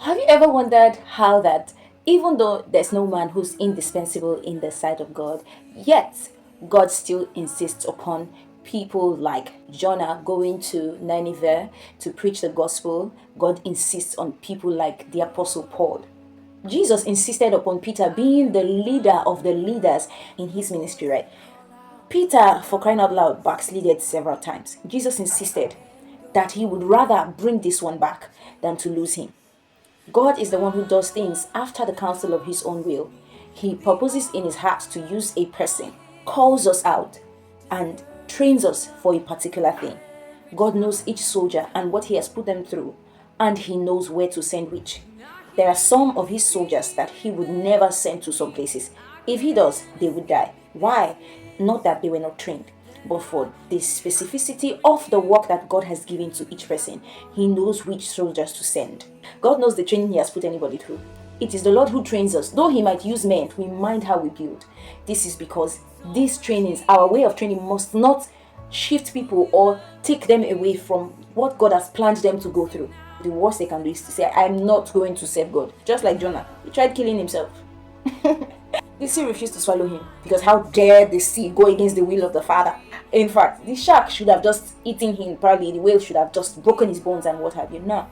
Have you ever wondered how that, even though there's no man who's indispensable in the sight of God, yet God still insists upon people like Jonah going to Nineveh to preach the gospel? God insists on people like the Apostle Paul. Jesus insisted upon Peter being the leader of the leaders in his ministry, right? Peter, for crying out loud, backslided several times. Jesus insisted that he would rather bring this one back than to lose him. God is the one who does things after the counsel of his own will. He purposes in his heart to use a person, calls us out, and trains us for a particular thing. God knows each soldier and what he has put them through, and he knows where to send which. There are some of his soldiers that he would never send to some places. If he does, they would die. Why? Not that they were not trained, but for the specificity of the work that God has given to each person, he knows which soldiers to send. God knows the training he has put anybody through. It is the Lord who trains us. Though he might use men, we mind how we build. This is because these trainings, our way of training, must not shift people or take them away from what God has planned them to go through. The worst they can do is to say, I'm not going to serve God. Just like Jonah, he tried killing himself. The sea refused to swallow him because how dare the sea go against the will of the Father? In fact, the shark should have just eaten him. Probably the whale should have just broken his bones and what have you. No,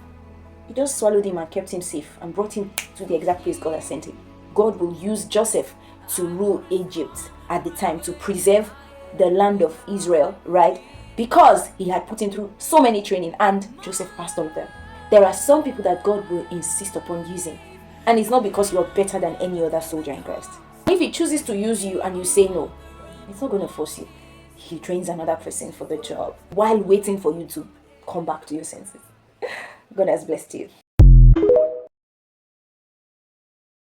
he just swallowed him and kept him safe and brought him to the exact place God has sent him. God will use Joseph to rule Egypt at the time to preserve the land of Israel, right? Because he had put him through so many training and Joseph passed all of them. There are some people that God will insist upon using, and it's not because you're better than any other soldier in Christ. If he chooses to use you and you say no, it's not going to force you. He trains another person for the job while waiting for you to come back to your senses. God has blessed you.